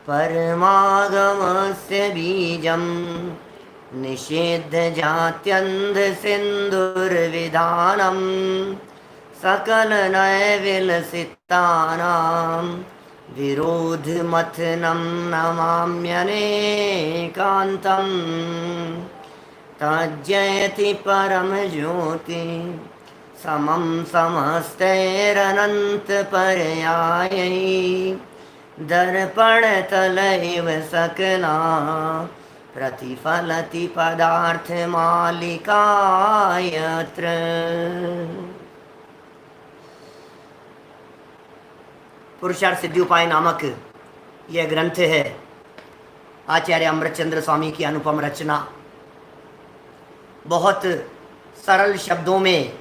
परमागमस्य बीजं निषिद्धजात्यन्धसिन्धुर्विधानं सकलनयविलसितानां विरोधमथनं नमाम्यनेकान्तम् तज्जयति परमज्योति समं समस्तैरनन्तपर्यायै दर्पणतल इव सकला प्रतिफलति पदार्थमालिका यत्र। पुरुषार्थ सिद्धि उपाय नामक यह ग्रंथ है आचार्य अमृतचंद्र स्वामी की अनुपम रचना। बहुत सरल शब्दों में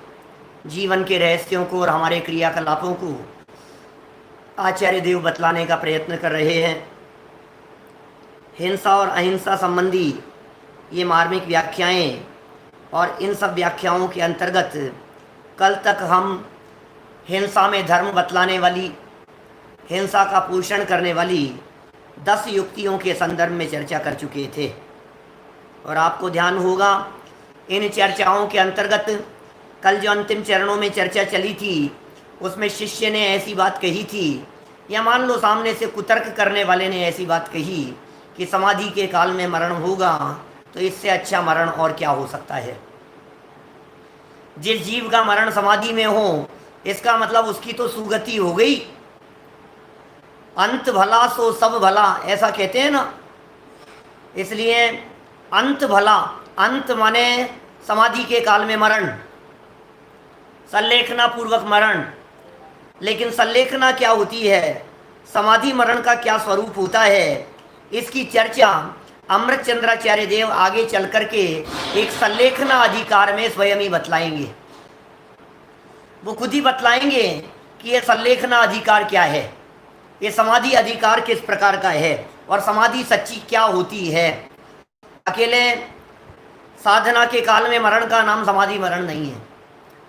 जीवन के रहस्यों को और हमारे क्रियाकलापों को आचार्य देव बतलाने का प्रयत्न कर रहे हैं। हिंसा और अहिंसा संबंधी ये मार्मिक व्याख्याएं और इन सब व्याख्याओं के अंतर्गत कल तक हम हिंसा में धर्म बतलाने वाली, हिंसा का पोषण करने वाली 10 युक्तियों के संदर्भ में चर्चा कर चुके थे। और आपको ध्यान होगा इन चर्चाओं के अंतर्गत कल जो अंतिम चरणों में चर्चा चली थी उसमें शिष्य ने ऐसी बात कही थी, या मान लो सामने से कुतर्क करने वाले ने ऐसी बात कही कि समाधि के काल में मरण होगा, तो इससे अच्छा मरण और क्या हो सकता है। जिस जीव का मरण समाधि में हो इसका मतलब उसकी तो सुगति हो गई। अंत भला सो सब भला, ऐसा कहते हैं ना। इसलिए अंत भला, अंत माने समाधि के काल में मरण, संलेखना पूर्वक मरण। लेकिन संलेखना क्या होती है, समाधि मरण का क्या स्वरूप होता है, इसकी चर्चा अमृतचंद्राचार्य देव आगे चल करके एक संलेखना अधिकार में स्वयं ही बतलाएंगे। वो खुद ही बतलाएंगे कि ये संलेखना अधिकार क्या है, ये समाधि अधिकार किस प्रकार का है और समाधि सच्ची क्या होती है। अकेले साधना के काल में मरण का नाम समाधि मरण नहीं है,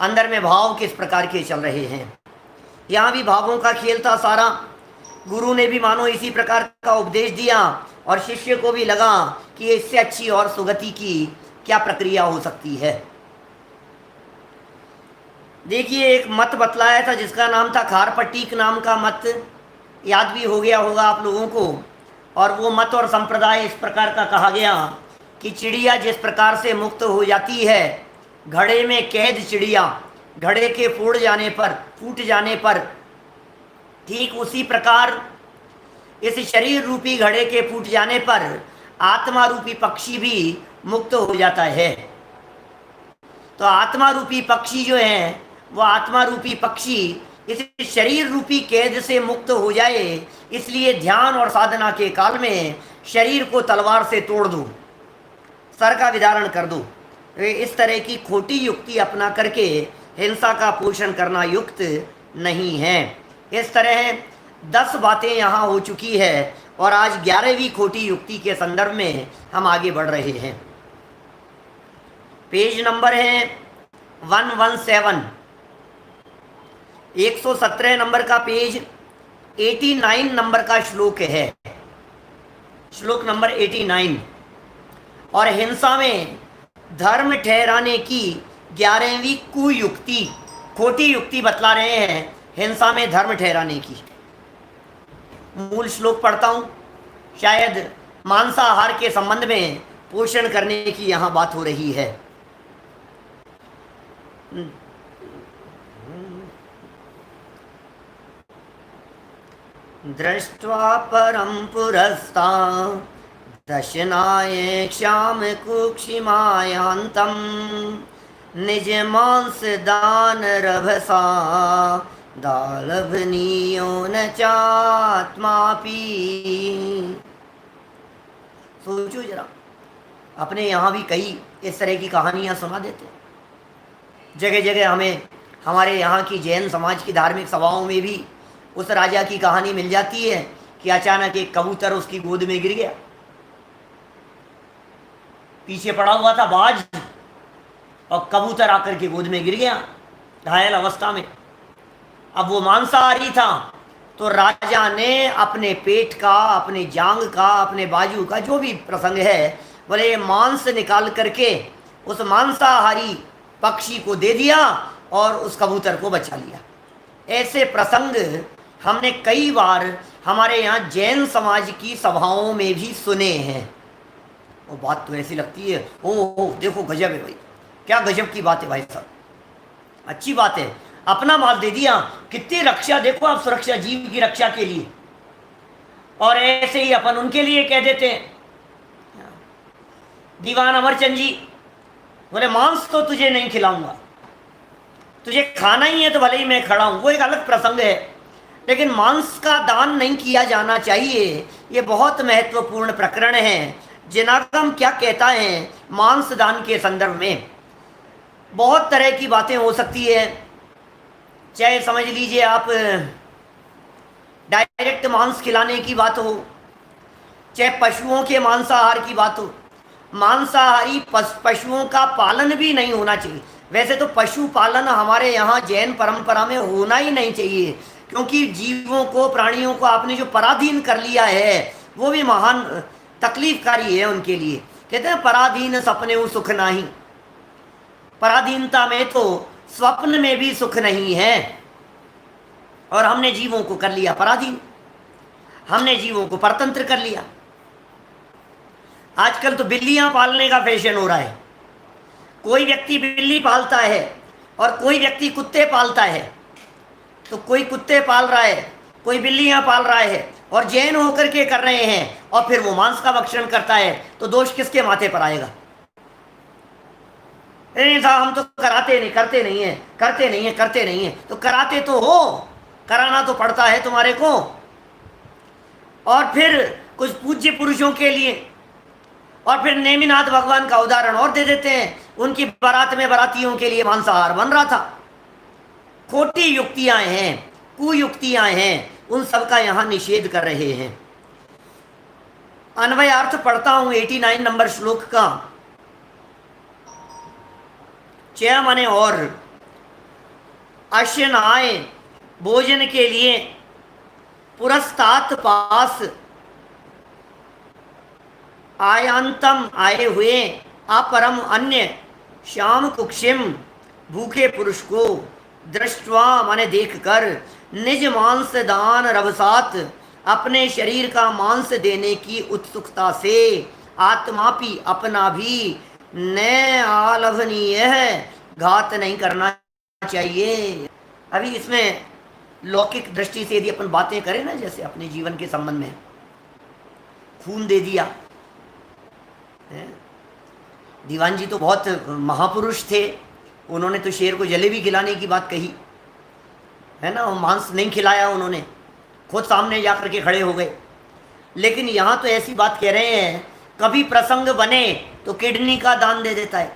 अंदर में भाव किस प्रकार के चल रहे हैं। यहाँ भी भावों का खेल था सारा। गुरु ने भी मानो इसी प्रकार का उपदेश दिया और शिष्य को भी लगा कि इससे अच्छी और सुगति की क्या प्रक्रिया हो सकती है। देखिए, एक मत बतलाया था जिसका नाम था खारपट्टीक नाम का मत, याद भी हो गया होगा आप लोगों को। और वो मत और संप्रदाय इस प्रकार का कहा गया कि चिड़िया जिस प्रकार से मुक्त हो जाती है, घड़े में कैद चिड़िया घड़े के फूट जाने पर ठीक उसी प्रकार इस शरीर रूपी घड़े के फूट जाने पर आत्मा रूपी पक्षी भी मुक्त हो जाता है। तो आत्मा रूपी पक्षी जो है, वो आत्मा रूपी पक्षी इस शरीर रूपी कैद से मुक्त हो जाए, इसलिए ध्यान और साधना के काल में शरीर को तलवार से तोड़ दो, सर का विदारण कर दो। इस तरह की खोटी युक्ति अपना करके हिंसा का पोषण करना युक्त नहीं है। इस तरह 10 बातें यहाँ हो चुकी है और आज 11वीं खोटी युक्ति के संदर्भ में हम आगे बढ़ रहे हैं। पेज नंबर है 117, 117 नंबर का पेज, 89 नंबर का श्लोक है, श्लोक नंबर 89। और हिंसा में धर्म ठहराने की 11वीं कुयुक्ति, खोटी युक्ति बतला रहे हैं हिंसा में धर्म ठहराने की। मूल श्लोक पढ़ता हूं, शायद मांसाहार के संबंध में पोषण करने की यहाँ बात हो रही है। दृष्ट्वा परम पुरस्ता दशनाय क्षाम कुक्षिमायांतम निज मांस दान रभसा दालभनीयो न चात्मापि। सोचो जरा, अपने यहाँ भी कई इस तरह की कहानियाँ सुना देते हैं। जगह जगह हमें हमारे यहाँ की जैन समाज की धार्मिक सभाओं में भी उस राजा की कहानी मिल जाती है कि अचानक एक कबूतर उसकी गोद में गिर गया, पीछे पड़ा हुआ था बाज और कबूतर आकर के गोद में गिर गया घायल अवस्था में। अब वो मांसाहारी था, तो राजा ने अपने पेट का, अपने जांग का, अपने बाजू का, जो भी प्रसंग है, बोले ये मांस निकाल करके उस मांसाहारी पक्षी को दे दिया और उस कबूतर को बचा लिया। ऐसे प्रसंग हमने कई बार हमारे यहाँ जैन समाज की सभाओं में भी सुने हैं। वो बात तो ऐसी लगती है, ओ देखो गजब है भाई, क्या गजब की बात है भाई साहब, अच्छी बात है, अपना माल दे दिया, कितनी रक्षा, देखो आप, सुरक्षा, जीव की रक्षा के लिए। और ऐसे ही अपन उनके लिए कह देते हैं। दीवान अमरचंद जी बोले मांस तो तुझे नहीं खिलाऊंगा, तुझे खाना ही है तो भले ही मैं खड़ा हूं, वो एक अलग प्रसंग है, लेकिन मांस का दान नहीं किया जाना चाहिए, ये बहुत महत्वपूर्ण प्रकरण है। जिनागम क्या कहता है मांस दान के संदर्भ में? बहुत तरह की बातें हो सकती है, चाहे समझ लीजिए आप डायरेक्ट मांस खिलाने की बात हो, चाहे पशुओं के मांसाहार की बात हो। मांसाहारी पशुओं का पालन भी नहीं होना चाहिए। वैसे तो पशु पालन हमारे यहाँ जैन परंपरा में होना ही नहीं चाहिए, क्योंकि जीवों को, प्राणियों को आपने जो पराधीन कर लिया है वो भी महान तकलीफकारी है उनके लिए। कहते हैं पराधीन सपने वो सुख नहीं, पराधीनता में तो स्वप्न में भी सुख नहीं है। और हमने जीवों को कर लिया पराधीन, हमने जीवों को परतंत्र कर लिया। आजकल तो बिल्लियां पालने का फैशन हो रहा है, कोई व्यक्ति बिल्ली पालता है और कोई व्यक्ति कुत्ते पालता है। तो कोई कुत्ते पाल रहा है, कोई बिल्लियां पाल रहा है, और जैन होकर के कर रहे हैं, और फिर वो मांस का भक्षण करता है, तो दोष किसके माथे पर आएगा? नहीं साहब हम तो कराते नहीं, करते नहीं है, करते नहीं है, करते नहीं है। तो कराते तो हो, कराना तो पड़ता है तुम्हारे को। और फिर कुछ पूज्य पुरुषों के लिए, और फिर नेमिनाथ भगवान का उदाहरण और दे देते हैं, उनकी बारात में बारातियों के लिए मांसाहार बन रहा था। खोटी युक्तियां हैं, कुयुक्तियां हैं, उन सब का यहां निषेध कर रहे हैं। अन्वय अर्थ पढ़ता हूं 89 नंबर श्लोक का। चय माने और, अश्य आए भोजन के लिए, पुरस्तात पास आयांतम आए हुए, अपरम अन्य श्याम कुक्षिम भूखे पुरुष को दृष्टवा माने देखकर, निज मांस दान रभसात अपने शरीर का मांस देने की उत्सुकता से, आत्मापि अपना भी न आलभनीय है, घात नहीं करना चाहिए। अभी इसमें लौकिक दृष्टि से यदि अपन बातें करें ना, जैसे अपने जीवन के संबंध में, खून दे दिया, दीवान जी तो बहुत महापुरुष थे, उन्होंने तो शेर को जलेबी खिलाने की बात कही है ना, मांस नहीं खिलाया उन्होंने, खुद सामने जाकर के खड़े हो गए। लेकिन यहाँ तो ऐसी बात कह रहे हैं, कभी प्रसंग बने तो किडनी का दान दे देता है,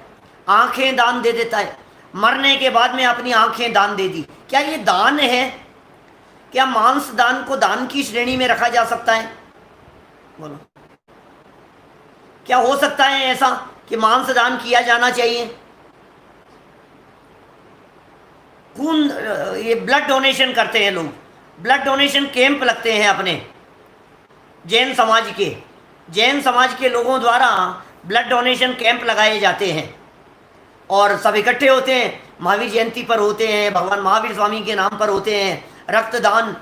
आंखें दान दे देता है, मरने के बाद में अपनी आंखें दान दे दी। क्या ये दान है? क्या मांस दान को दान की श्रेणी में रखा जा सकता है? बोलो, क्या हो सकता है ऐसा कि मांस दान किया जाना चाहिए? खून, ये ब्लड डोनेशन करते हैं लोग, ब्लड डोनेशन कैंप लगते हैं अपने जैन समाज के, जैन समाज के लोगों द्वारा ब्लड डोनेशन कैंप लगाए जाते हैं, और सब इकट्ठे होते हैं, महावीर जयंती पर होते हैं, भगवान महावीर स्वामी के नाम पर होते हैं। रक्तदान,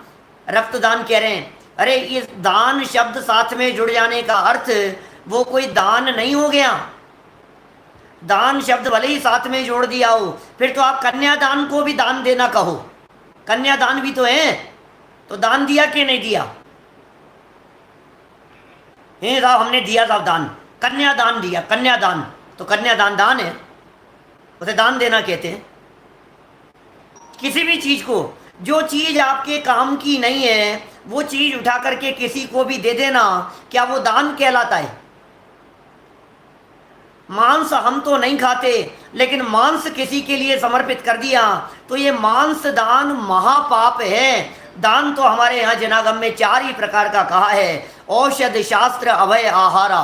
रक्तदान कह रहे हैं, अरे ये दान शब्द साथ में जुड़ जाने का अर्थ वो कोई दान नहीं हो गया। दान शब्द भले ही साथ में जोड़ दिया हो, फिर तो आप कन्यादान को भी दान देना कहो, कन्यादान भी तो है, तो दान दिया कि नहीं दिया? साहब हमने दिया साहब दान, कन्यादान दिया, कन्यादान, तो कन्यादान दान है, उसे दान देना कहते हैं। किसी भी चीज को, जो चीज आपके काम की नहीं है वो चीज उठा करके किसी को भी दे देना, क्या वो दान कहलाता है? मांस हम तो नहीं खाते, लेकिन मांस किसी के लिए समर्पित कर दिया तो ये मांस दान महापाप है। दान तो हमारे यहाँ जनागम में 4 ही प्रकार का कहा है, औषध शास्त्र अभय आहारा।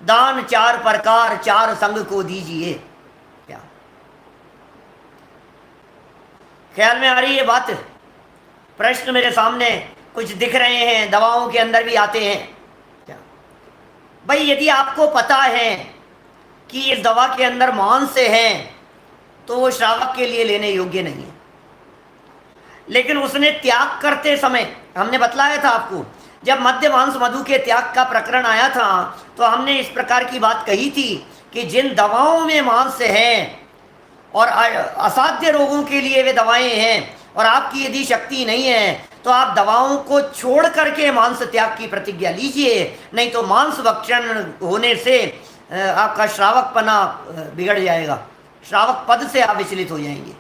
दान 4 प्रकार, 4 संग को दीजिए। क्या ख्याल में आ रही है बात? प्रश्न मेरे सामने कुछ दिख रहे हैं, दवाओं के अंदर भी आते हैं क्या? भाई यदि आपको पता है कि इस दवा के अंदर मांस है तो वो श्रावक के लिए लेने योग्य नहीं है। लेकिन उसने त्याग करते समय, हमने बतलाया था आपको, जब मद्य मांस मधु के त्याग का प्रकरण आया था तो हमने इस प्रकार की बात कही थी कि जिन दवाओं में मांस है और असाध्य रोगों के लिए वे दवाएं हैं, और आपकी यदि शक्ति नहीं है तो आप दवाओं को छोड़ करके मांस त्याग की प्रतिज्ञा लीजिए, नहीं तो मांस भक्षण होने से आपका श्रावकपना बिगड़ जाएगा, श्रावक पद से आप विचलित हो जाएंगे।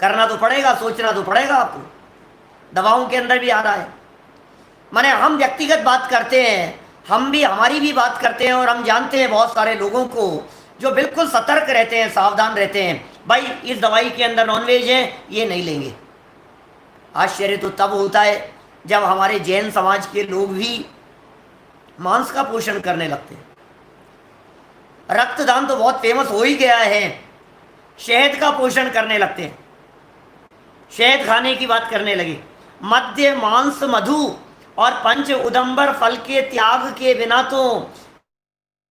करना तो पड़ेगा, सोचना तो पड़ेगा आपको। दवाओं के अंदर भी आ रहा है। माने हम व्यक्तिगत बात करते हैं, हम भी, हमारी भी बात करते हैं, और हम जानते हैं बहुत सारे लोगों को जो बिल्कुल सतर्क रहते हैं, सावधान रहते हैं, भाई इस दवाई के अंदर नॉनवेज है, ये नहीं लेंगे। आश्चर्य तो तब होता है जब हमारे जैन समाज के लोग भी मांस का पोषण करने लगते हैं। रक्तदान तो बहुत फेमस हो ही गया है, शहद का पोषण करने लगते हैं, शहद खाने की बात करने लगे। मद्य मांस मधु और पंच उदंबर फल के त्याग के बिना तो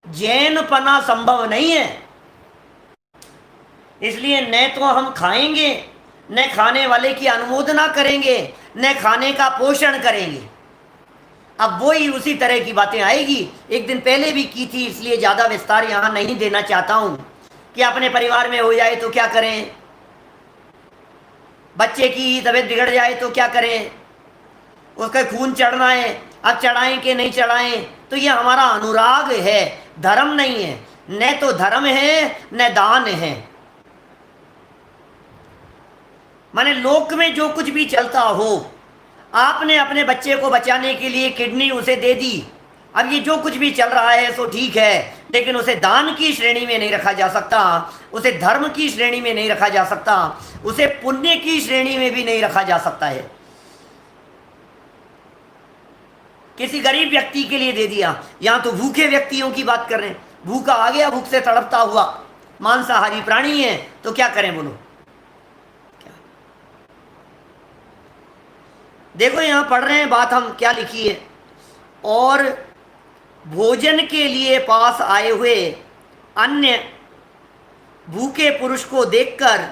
जैनपना संभव नहीं है। इसलिए न तो हम खाएंगे, न खाने वाले की अनुमोदना करेंगे, न खाने का पोषण करेंगे। अब वही उसी तरह की बातें आएगी। एक दिन पहले भी की थी, इसलिए ज़्यादा विस्तार यहाँ नहीं देना चाहता हूँ कि अपने परिवार में हो जाए तो क्या करें, बच्चे की तबीयत बिगड़ जाए तो क्या करें, उसका खून चढ़ना है, अब चढ़ाएं कि नहीं चढ़ाएं। तो ये हमारा अनुराग है, धर्म नहीं है। न तो धर्म है न दान है। माने लोक में जो कुछ भी चलता हो, आपने अपने बच्चे को बचाने के लिए किडनी उसे दे दी, अब ये जो कुछ भी चल रहा है सो ठीक है, लेकिन उसे दान की श्रेणी में नहीं रखा जा सकता, उसे धर्म की श्रेणी में नहीं रखा जा सकता, उसे पुण्य की श्रेणी में भी नहीं रखा जा सकता है। किसी गरीब व्यक्ति के लिए दे दिया, यहाँ तो भूखे व्यक्तियों की बात कर रहे हैं। भूखा आ गया, भूख से तड़पता हुआ, मांसाहारी प्राणी है, तो क्या करें बोलो? क्या? देखो यहाँ पढ़ रहे हैं बात हम, क्या लिखी है। और भोजन के लिए पास आए हुए अन्य भूखे पुरुष को देखकर,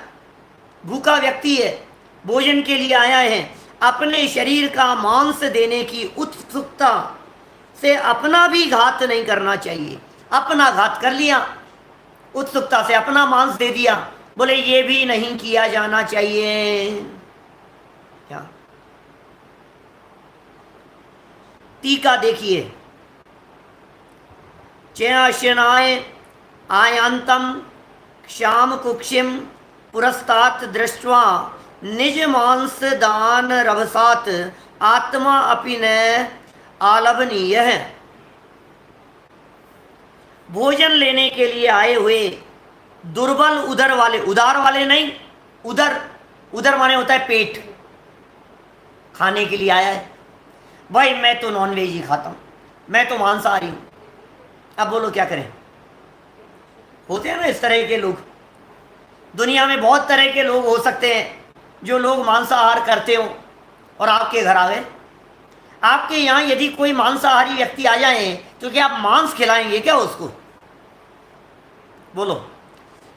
भूखा व्यक्ति है, भोजन के लिए आया है, अपने शरीर का मांस देने की उत्सुकता से अपना भी घात नहीं करना चाहिए। अपना घात कर लिया, उत्सुकता से अपना मांस दे दिया, बोले ये भी नहीं किया जाना चाहिए। क्या? टीका देखिए, चेनाशनाय आयांतम श्याम कुक्षिम पुरस्तात दृष्ट्वा निज मांस दान रभसात आत्मा अपि न आलभनीय है। भोजन लेने के लिए आए हुए दुर्बल उदर वाले, उदार वाले नहीं, उदर, उदर माने होता है पेट, खाने के लिए आया है, भाई मैं तो नॉनवेज ही खाता हूँ, मैं तो मांसाहारी हूँ। अब बोलो क्या करें? होते हैं ना इस तरह के लोग। दुनिया में बहुत तरह के लोग हो सकते हैं जो लोग मांसाहार करते हो और आपके घर आ गए। आपके यहाँ यदि कोई मांसाहारी व्यक्ति आ जाए तो क्या आप मांस खिलाएंगे क्या उसको? बोलो।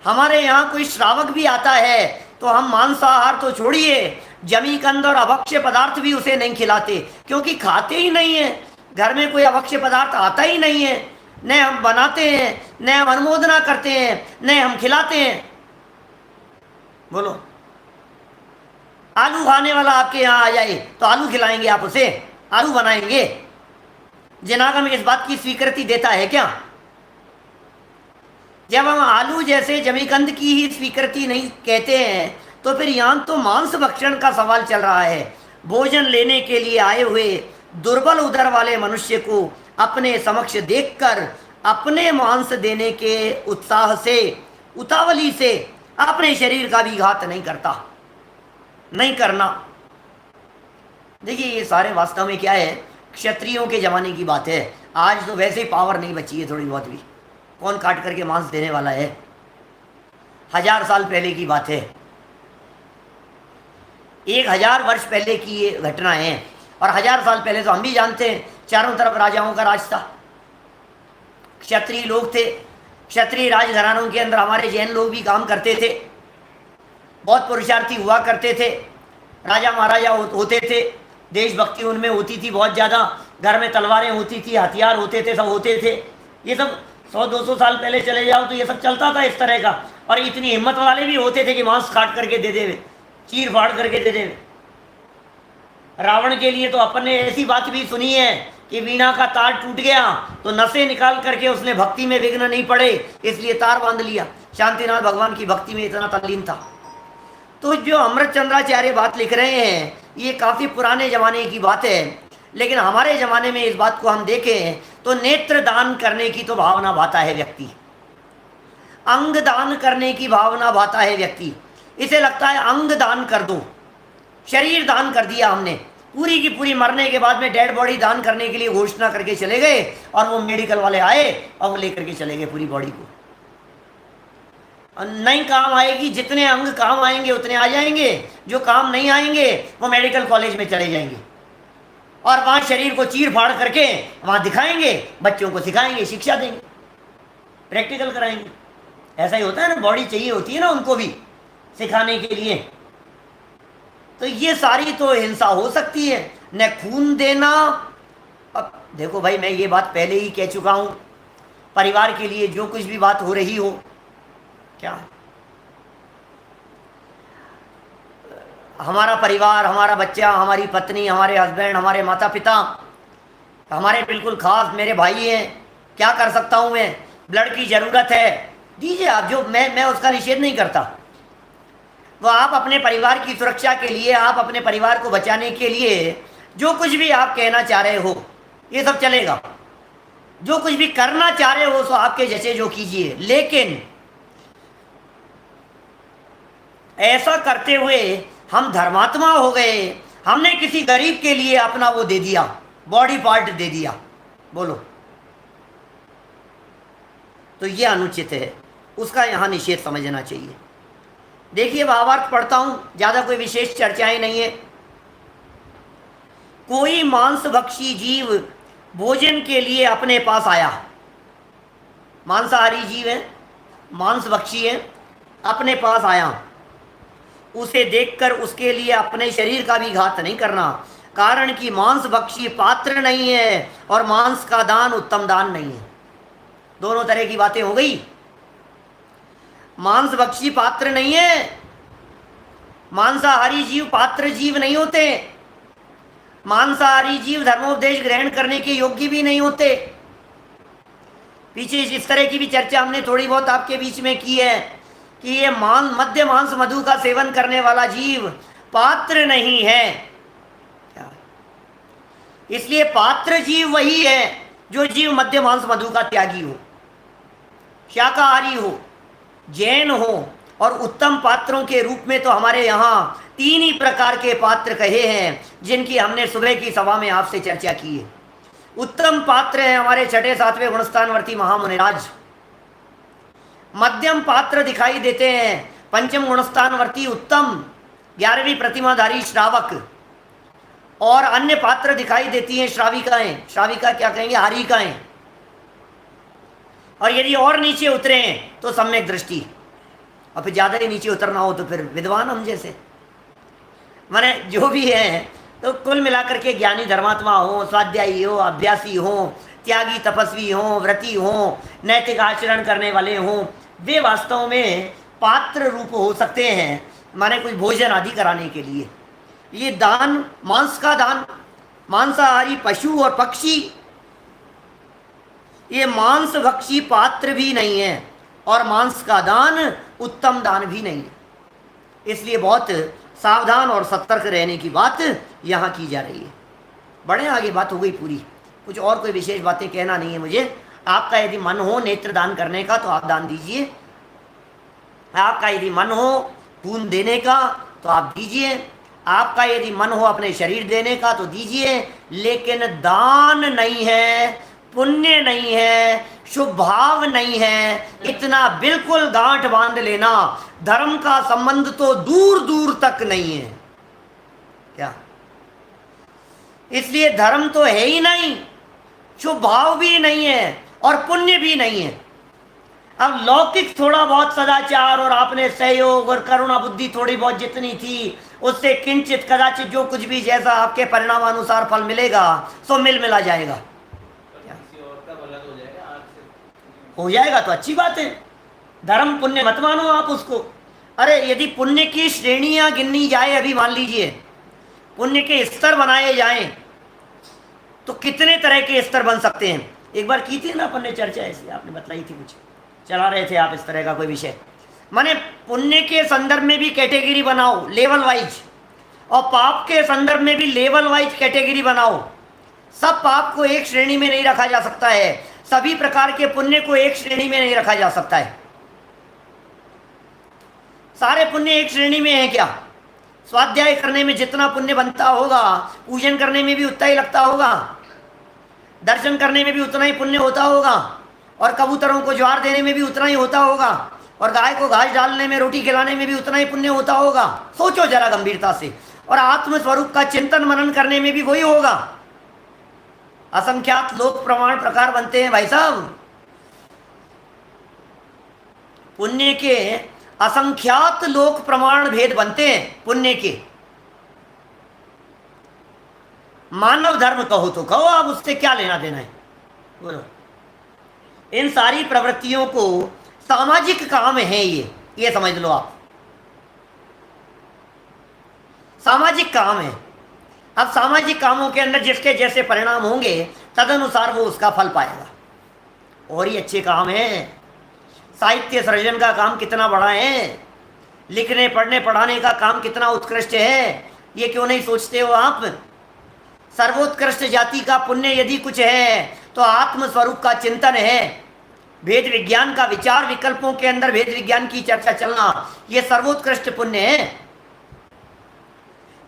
हमारे यहाँ कोई श्रावक भी आता है तो हम मांसाहार तो छोड़िए, जमीकंद और अभक्ष्य पदार्थ भी उसे नहीं खिलाते, क्योंकि खाते ही नहीं है। घर में कोई अभक्ष्य पदार्थ आता ही नहीं है, न हम बनाते हैं, न हम अनुमोदना करते हैं, न हम खिलाते हैं। बोलो। आलू खाने वाला आपके यहाँ आ जाए तो आलू खिलाएंगे आप उसे? आलू बनाएंगे? जनागम इस बात की स्वीकृति देता है क्या? जब हम आलू जैसे जमीकंद की ही स्वीकृति नहीं कहते हैं तो फिर यहाँ तो मांस भक्षण का सवाल चल रहा है। भोजन लेने के लिए आए हुए दुर्बल उदर वाले मनुष्य को अपने समक्ष देखकर अपने मांस देने के उत्साह से, उतावली से अपने शरीर का भी घात नहीं करता, नहीं करना। देखिए ये सारे वास्तव में क्या है, क्षत्रियों के ज़माने की बात है। आज तो वैसे ही पावर नहीं बची है थोड़ी बहुत भी, कौन काट करके मांस देने वाला है? 1000 साल पहले की बात है। 1000 वर्ष पहले की ये घटनाएं हैं। और 1000 साल पहले तो हम भी जानते हैं, चारों तरफ राजाओं का राज था, क्षत्रिय लोग थे, क्षत्रिय राजघरानों के अंदर हमारे जैन लोग भी काम करते थे, बहुत पुरुषार्थी हुआ करते थे, राजा महाराजा होते थे, देशभक्ति उनमें होती थी बहुत ज़्यादा, घर में तलवारें होती थी, हथियार होते थे, सब होते थे। ये सब 100-200 साल पहले चले जाओ तो ये सब चलता था इस तरह का। और इतनी हिम्मत वाले भी होते थे कि मांस काट करके दे देवे, चीर फाड़ करके दे देवे। रावण के लिए तो अपन ने ऐसी बात भी सुनी है कि वीणा का तार टूट गया तो नसें निकाल करके उसने भक्ति में विघ्न नहीं पड़े इसलिए तार बांध लिया। शांतिनाथ भगवान की भक्ति में इतना तल्लीन था। तो जो अमृतचंद्राचार्य बात लिख रहे हैं ये काफ़ी पुराने ज़माने की बात है, लेकिन हमारे ज़माने में इस बात को हम देखें तो नेत्र दान करने की तो भावना भाता है व्यक्ति, अंग दान करने की भावना भाता है व्यक्ति। इसे लगता है अंग दान कर दो, शरीर दान कर दिया हमने, पूरी की पूरी मरने के बाद में डेड बॉडी दान करने के लिए घोषणा करके चले गए और वो मेडिकल वाले आए और वो लेकर के चले गए पूरी बॉडी को। नहीं काम आएगी, जितने अंग काम आएंगे उतने आ जाएंगे, जो काम नहीं आएंगे वो मेडिकल कॉलेज में चले जाएंगे और वहाँ शरीर को चीर फाड़ करके वहाँ दिखाएंगे, बच्चों को सिखाएंगे, शिक्षा देंगे, प्रैक्टिकल कराएंगे। ऐसा ही होता है ना, बॉडी चाहिए होती है ना उनको भी सिखाने के लिए। तो ये सारी तो हिंसा हो सकती है, न खून देना। अब देखो भाई, मैं ये बात पहले ही कह चुका हूँ, परिवार के लिए जो कुछ भी बात हो रही हो, क्या हमारा परिवार, हमारा बच्चा, हमारी पत्नी, हमारे हस्बैंड, हमारे माता पिता, हमारे बिल्कुल खास मेरे भाई हैं, क्या कर सकता हूँ मैं, ब्लड की ज़रूरत है, दीजिए आप। जो मैं उसका निषेध नहीं करता, वो आप अपने परिवार की सुरक्षा के लिए, आप अपने परिवार को बचाने के लिए जो कुछ भी आप कहना चाह रहे हो ये सब चलेगा, जो कुछ भी करना चाह रहे हो सो आपके जैसे जो कीजिए। लेकिन ऐसा करते हुए हम धर्मात्मा हो गए, हमने किसी गरीब के लिए अपना वो दे दिया, बॉडी पार्ट दे दिया, बोलो, तो ये अनुचित है, उसका यहाँ निषेध समझना चाहिए। देखिए भावार्थ पढ़ता हूँ, ज़्यादा कोई विशेष चर्चाएं नहीं है। कोई मांसभक्षी जीव भोजन के लिए अपने पास आया, मांसाहारी जीव है, मांसभक्षी है, अपने पास आया, उसे देखकर उसके लिए अपने शरीर का भी घात नहीं करना, कारण कि मांसभक्षी पात्र नहीं है और मांस का दान उत्तम दान नहीं है। दोनों तरह की बातें हो गई। मांसभक्षी पात्र नहीं है, मांसाहारी जीव पात्र जीव नहीं होते, मांसाहारी जीव धर्मोपदेश ग्रहण करने के योग्य भी नहीं होते। पीछे इस तरह की भी चर्चा हमने थोड़ी बहुत आपके बीच में की है कि ये मध्य मांस मधु का सेवन करने वाला जीव पात्र नहीं है। क्या? इसलिए पात्र जीव वही है जो जीव मध्य मांस मधु का त्यागी हो, शाकाहारी हो, जैन हो। और उत्तम पात्रों के रूप में तो हमारे यहाँ 3 ही प्रकार के पात्र कहे हैं, जिनकी हमने सुबह की सभा में आपसे चर्चा की है। उत्तम पात्र हैं हमारे 6ठे 7वें गुणस्थानवर्ती महामुनिराज। मध्यम पात्र दिखाई देते हैं पंचम गुणस्थानवर्ती उत्तम 11वीं प्रतिमाधारी श्रावक, और अन्य पात्र दिखाई देती हैं श्राविकाएं। श्राविका क्या कहेंगे, हारिकाएं। और यदि और नीचे उतरे तो सम्यक दृष्टि, और फिर ज़्यादा ही नीचे उतरना हो तो फिर विद्वान हम जैसे, माने जो भी है। तो कुल मिलाकर के ज्ञानी धर्मात्मा हो, स्वाध्यायी हो, अभ्यासी हो, त्यागी तपस्वी हो, व्रती हो, नैतिक आचरण करने वाले हों, वे वास्तव में पात्र रूप हो सकते हैं, माने कुछ भोजन आदि कराने के लिए। ये दान, मांस का दान, मांसाहारी पशु और पक्षी ये मांस भक्षी पात्र भी नहीं है और मांस का दान उत्तम दान भी नहीं है। इसलिए बहुत सावधान और सतर्क रहने की बात यहाँ की जा रही है। बड़े आगे बात हो गई पूरी, कुछ और कोई विशेष बातें कहना नहीं है मुझे। आपका यदि मन हो नेत्र दान करने का तो आप दान दीजिए, आपका यदि मन हो खून देने का तो आप दीजिए, आपका यदि मन हो अपने शरीर देने का तो दीजिए, लेकिन दान नहीं है, पुण्य नहीं है, शुभ भाव नहीं है, इतना बिल्कुल गांठ बांध लेना। धर्म का संबंध तो दूर दूर तक नहीं है। क्या? इसलिए धर्म तो है ही नहीं, शुभ भाव भी नहीं है और पुण्य भी नहीं है। अब लौकिक थोड़ा बहुत सदाचार और आपने सहयोग और करुणा बुद्धि थोड़ी बहुत जितनी थी, उससे किंचित कदाचित जो कुछ भी जैसा आपके परिणामानुसार फल मिलेगा सो मिल मिला जाएगा। किसी और का भला तो हो जाएगा, आपसे हो जाएगा तो अच्छी बात है। धर्म पुण्य मत मानो आप उसको। अरे यदि पुण्य की श्रेणियां गिननी जाए, अभी मान लीजिए पुण्य के स्तर बनाए जाएं तो कितने तरह के स्तर बन सकते हैं। एक बार की थी ना अपन ने चर्चा, ऐसी आपने बताई थी, कुछ चला रहे थे आप इस तरह का कोई विषय। माने पुण्य के संदर्भ में भी कैटेगरी बनाओ लेवल वाइज, और पाप के संदर्भ में भी लेवल वाइज कैटेगरी बनाओ। सब पाप को एक श्रेणी में नहीं रखा जा सकता है, सभी प्रकार के पुण्य को एक श्रेणी में नहीं रखा जा सकता है। सारे पुण्य एक श्रेणी में है क्या? स्वाध्याय करने में जितना पुण्य बनता होगा, पूजन करने में भी उतना ही लगता होगा, दर्शन करने में भी उतना ही पुण्य होता होगा, और कबूतरों को ज्वार देने में भी उतना ही होता होगा, और गाय को घास डालने में, रोटी खिलाने में भी उतना ही पुण्य होता होगा। सोचो जरा गंभीरता से। और आत्म स्वरूप का चिंतन मनन करने में भी वही होगा। असंख्यात लोक प्रमाण प्रकार बनते हैं भाई साहब। पुण्य के असंख्यात लोक प्रमाण भेद बनते हैं पुण्य के। मानव धर्म कहो तो कहो, आप उससे क्या लेना देना है बोलो। इन सारी प्रवृत्तियों को सामाजिक काम है, ये समझ लो आप, सामाजिक काम है। अब सामाजिक कामों के अंदर जिसके जैसे परिणाम होंगे तदनुसार वो उसका फल पाएगा। और ही अच्छे काम है। साहित्य सृजन का काम कितना बड़ा है, लिखने पढ़ने पढ़ाने का काम कितना उत्कृष्ट है, ये क्यों नहीं सोचते हो आप? सर्वोत्कृष्ट जाति का पुण्य यदि कुछ है तो आत्म स्वरूप का चिंतन है। भेद विज्ञान का विचार, विकल्पों के अंदर भेद विज्ञान की चर्चा चलना, ये सर्वोत्कृष्ट पुण्य है।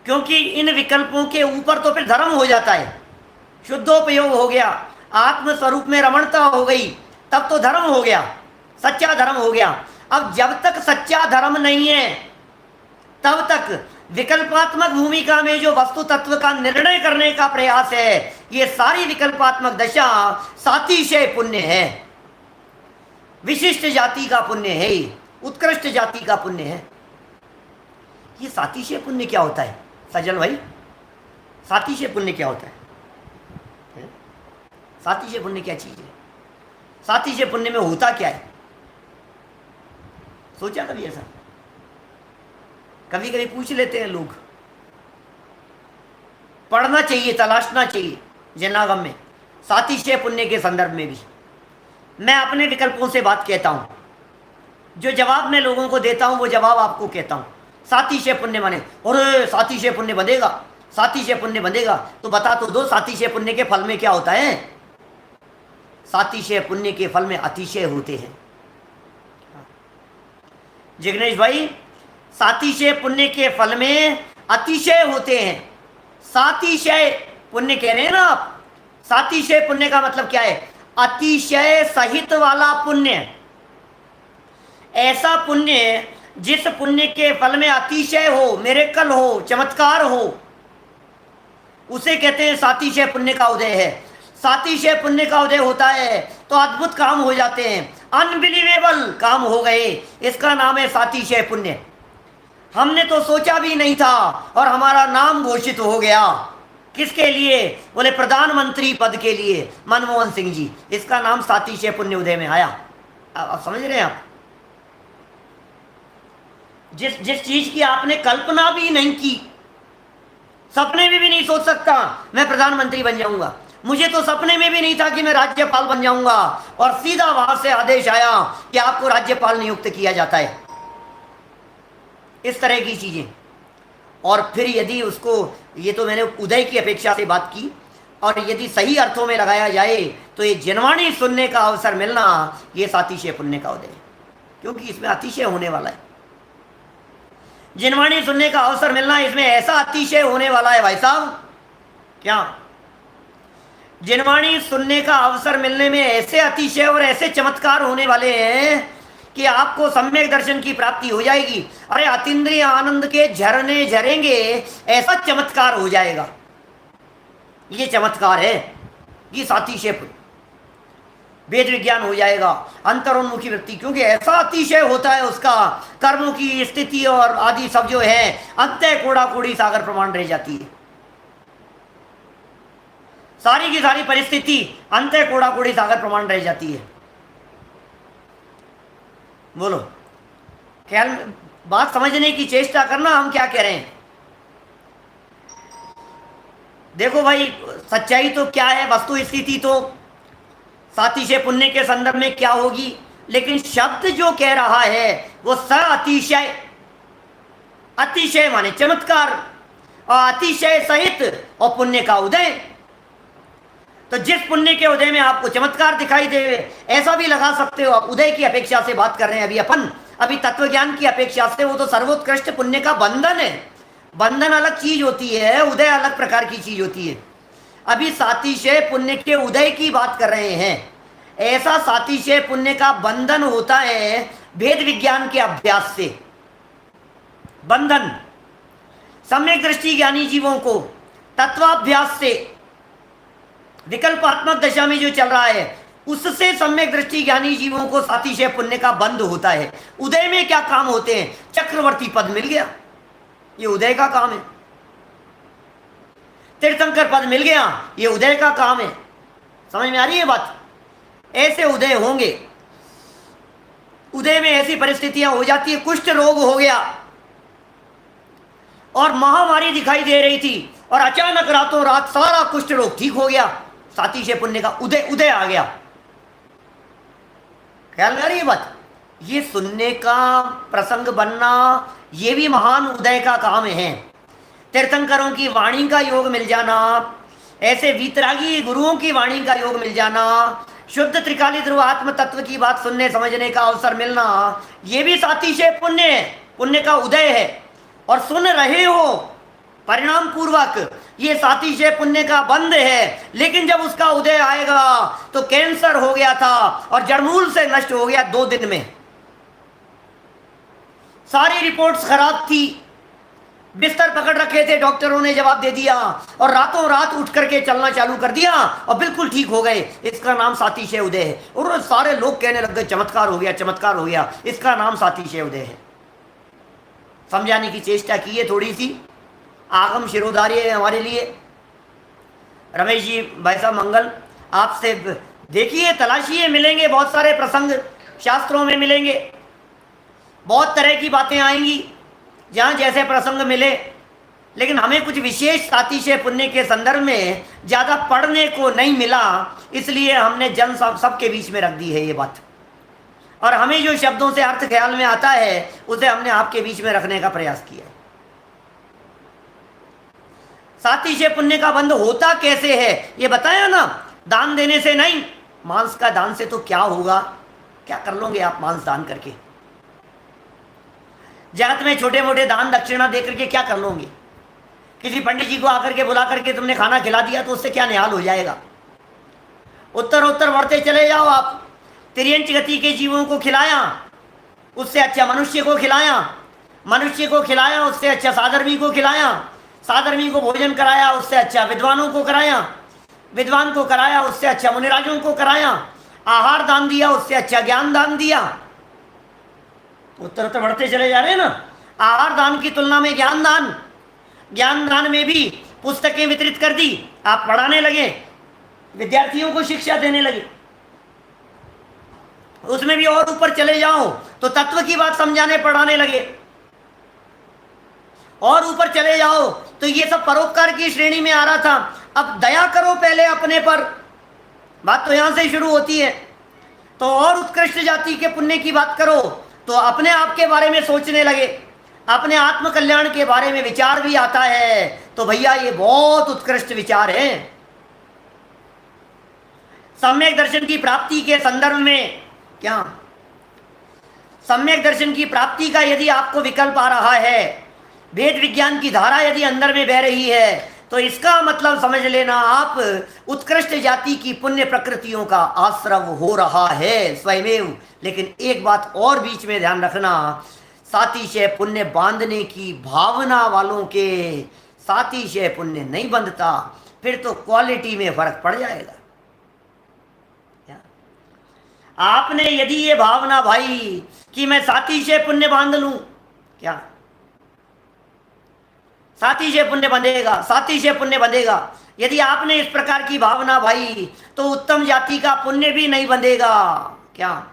क्योंकि इन विकल्पों के ऊपर तो फिर धर्म हो जाता है, शुद्धोपयोग हो गया, आत्म स्वरूप में रमणता हो गई, तब तो धर्म हो गया, सच्चा धर्म हो गया। अब जब तक सच्चा धर्म नहीं है तब तक विकल्पात्मक भूमिका में जो वस्तु तत्व का निर्णय करने का प्रयास है, ये सारी विकल्पात्मक दशा सातिशय पुण्य है, विशिष्ट जाति का पुण्य है, उत्कृष्ट जाति का पुण्य है। ये सातिशय पुण्य क्या होता है सजल भाई? सातिशय पुण्य क्या होता है? सातिशय पुण्य क्या चीज है? सातिशय पुण्य में होता क्या है? सोचा कभी ऐसा? कभी कभी पूछ लेते हैं लोग। पढ़ना चाहिए, तलाशना चाहिए जनागम में, सातिशय पुण्य के संदर्भ में भी। मैं अपने विकल्पों से बात कहता हूं, जो जवाब मैं लोगों को देता हूं वो जवाब आपको कहता हूं। सातिशय पुण्य माने, और सातिशय पुण्य बंधेगा, सातिशय पुण्य बंधेगा, तो बता तो दो सातिशय पुण्य के फल में क्या होता है? सातिशय पुण्य के फल में अतिशय होते हैं। जिग्नेश भाई, सातिशय पुण्य के फल में अतिशय होते हैं। सातिशय पुण्य कह रहे हैं ना आप? सातिशय पुण्य का मतलब क्या है? अतिशय सहित वाला पुण्य। ऐसा पुण्य जिस पुण्य के फल में अतिशय हो, मिरेकल हो, चमत्कार हो, उसे कहते हैं सातिशय पुण्य का उदय है। सातिशय पुण्य का उदय होता है तो अद्भुत काम हो जाते हैं, अनबिलीवेबल काम हो गए, इसका नाम है सातिशय पुण्य। हमने तो सोचा भी नहीं था और हमारा नाम घोषित हो गया। किसके लिए? बोले प्रधानमंत्री पद के लिए, मनमोहन सिंह जी। इसका नाम सातिशय पुण्य उदय में आया। अब समझ रहे हैं आप? जिस चीज की आपने कल्पना भी नहीं की, सपने में भी नहीं सोच सकता मैं प्रधानमंत्री बन जाऊंगा, मुझे तो सपने में भी नहीं था कि मैं राज्यपाल बन जाऊंगा, और सीधा वहां से आदेश आया कि आपको राज्यपाल नियुक्त किया जाता है। इस तरह की चीजें। और फिर यदि उसको, ये तो मैंने उदय की अपेक्षा से बात की, और यदि सही अर्थों में लगाया जाए तो ये जनवाणी सुनने का अवसर मिलना, ये सातिशय पुण्य का उदय है, क्योंकि इसमें अतिशय होने वाला है। जिनवाणी सुनने का अवसर मिलना, इसमें ऐसा अतिशय होने वाला है भाई साहब। क्या? जिनवाणी सुनने का अवसर मिलने में ऐसे अतिशय और ऐसे चमत्कार होने वाले हैं कि आपको सम्यक दर्शन की प्राप्ति हो जाएगी। अरे अतीन्द्रिय आनंद के झरने झरेंगे, ऐसा चमत्कार हो जाएगा। ये चमत्कार है, ये सातिशय वेद विज्ञान हो जाएगा, अंतरोन्मुखी वृत्ति, क्योंकि ऐसा अतिशय होता है उसका, कर्मों की स्थिति और आदि सब जो है अंतः कोड़ा कोड़ी सागर प्रमाण रह जाती है। सारी की सारी परिस्थिति अंतः कोड़ा कोड़ी सागर प्रमाण रह जाती है। बोलो, ख्याल बात समझने की चेष्टा करना, हम क्या कह रहे हैं। देखो भाई, सच्चाई तो क्या है, वस्तु स्थिति तो सातिशय पुण्य के संदर्भ में क्या होगी, लेकिन शब्द जो कह रहा है वो स अतिशय, अतिशय माने चमत्कार, और अतिशय सहित और पुण्य का उदय। तो जिस पुण्य के उदय में आपको चमत्कार दिखाई दे, ऐसा भी लगा सकते हो आप। उदय की अपेक्षा से बात कर रहे हैं अभी अपन, अभी तत्वज्ञान की अपेक्षा से, वो तो सर्वोत्कृष्ट पुण्य का बंधन है। बंधन अलग चीज होती है, उदय अलग प्रकार की चीज होती है। अभी सातिशय पुण्य के उदय की बात कर रहे हैं। ऐसा सातिशय पुण्य का बंधन होता है भेद विज्ञान के अभ्यास से। बंधन सम्यक दृष्टि ज्ञानी जीवों को तत्वाभ्यास से, विकल्पात्मक दशा में जो चल रहा है उससे सम्यक दृष्टि ज्ञानी जीवों को सातिशय पुण्य का बंध होता है। उदय में क्या काम होते हैं, चक्रवर्ती पद मिल गया, ये उदय का काम है। तीर्थंकर पद मिल गया, ये उदय का काम है। समझ में आ रही है बात। ऐसे उदय होंगे, उदय में ऐसी परिस्थितियां हो जाती है। कुष्ठ रोग हो गया और महामारी दिखाई दे रही थी, और अचानक रातों रात सारा कुष्ठ रोग ठीक हो गया। सातिशय पुण्य का उदय, उदय आ गया। ख्याल में आ रही है बात। ये सुनने का प्रसंग बनना, ये भी महान उदय का काम है। तीर्थंकरों की वाणी का योग मिल जाना, ऐसे वीतरागी गुरुओं की वाणी का योग मिल जाना, शुद्ध त्रिकाली ध्रुव आत्म तत्व की बात सुनने समझने का अवसर मिलना, ये भी सातिशय पुण्य है, पुण्य का उदय है। और सुन रहे हो परिणाम पूर्वक, ये सातिशय पुण्य का बंध है। लेकिन जब उसका उदय आएगा तो कैंसर हो गया था और जड़मूल से नष्ट हो गया 2 दिन में। सारी रिपोर्ट्स खराब थी, बिस्तर पकड़ रखे थे, डॉक्टरों ने जवाब दे दिया, और रातों रात उठ करके चलना चालू कर दिया और बिल्कुल ठीक हो गए। इसका नाम सातिशय उदय है। और सारे लोग कहने लग गए चमत्कार हो गया, चमत्कार हो गया। इसका नाम सातिशय उदय है। समझाने की चेष्टा की है थोड़ी सी, आगम शिरोधार्य है हमारे लिए। रमेश जी, भाई साहब मंगल, आपसे देखिए, तलाशिए, मिलेंगे बहुत सारे प्रसंग शास्त्रों में मिलेंगे, बहुत तरह की बातें आएंगी जहाँ जैसे प्रसंग मिले। लेकिन हमें कुछ विशेष सातिशय पुण्य के संदर्भ में ज़्यादा पढ़ने को नहीं मिला, इसलिए हमने जन सबके बीच में रख दी है ये बात। और हमें जो शब्दों से अर्थ ख्याल में आता है उसे हमने आपके बीच में रखने का प्रयास किया। सातिशय पुण्य का बंध होता कैसे है ये बताया ना, दान देने से नहीं। मांस का दान से तो क्या होगा, क्या कर लोगे आप मांस दान करके। जगत में छोटे मोटे दान दक्षिणा दे करके क्या कर लोगे। किसी पंडित जी को आकर के बुला करके तुमने खाना खिला दिया तो उससे क्या निहाल हो जाएगा। उत्तर उत्तर बढ़ते चले जाओ आप। तिर्यंच गति के जीवों को खिलाया, उससे अच्छा मनुष्य को खिलाया, मनुष्य को खिलाया, उससे अच्छा साधर्मी को खिलाया, साधर्मी को भोजन कराया, उससे अच्छा विद्वानों को कराया, विद्वान को कराया, उससे अच्छा मुनिराजों को कराया, आहार दान दिया, उससे अच्छा ज्ञान दान दिया। उत्तर उत्तर बढ़ते चले जा रहे हैं ना। आहार दान की तुलना में ज्ञान दान, ज्ञान दान में भी पुस्तकें वितरित कर दी, आप पढ़ाने लगे, विद्यार्थियों को शिक्षा देने लगे। उसमें भी और ऊपर चले जाओ तो तत्व की बात समझाने पढ़ाने लगे। और ऊपर चले जाओ तो ये सब परोपकार की श्रेणी में आ रहा था। अब दया करो पहले अपने पर, बात तो यहां से शुरू होती है। तो और उत्कृष्ट जाति के पुण्य की बात करो तो अपने आप के बारे में सोचने लगे, अपने आत्म कल्याण के बारे में विचार भी आता है। तो भैया ये बहुत उत्कृष्ट विचार है। सम्यक दर्शन की प्राप्ति के संदर्भ में क्या, सम्यक दर्शन की प्राप्ति का यदि आपको विकल्प आ रहा है, वेद विज्ञान की धारा यदि अंदर में बह रही है, तो इसका मतलब समझ लेना आप, उत्कृष्ट जाति की पुण्य प्रकृतियों का आश्रव हो रहा है स्वयमेव। लेकिन एक बात और बीच में ध्यान रखना, सातिशय पुण्य बांधने की भावना वालों के सातिशय पुण्य नहीं बंधता, फिर तो क्वालिटी में फर्क पड़ जाएगा। क्या? आपने यदि ये भावना भाई कि मैं सातिशय पुण्य बांध लूं, क्या सातिशय पुण्य बंधेगा? सातिशय पुण्य बंधेगा। यदि आपने इस प्रकार की भावना भाई, तो उत्तम जाति का पुण्य भी नहीं बंधेगा। क्या?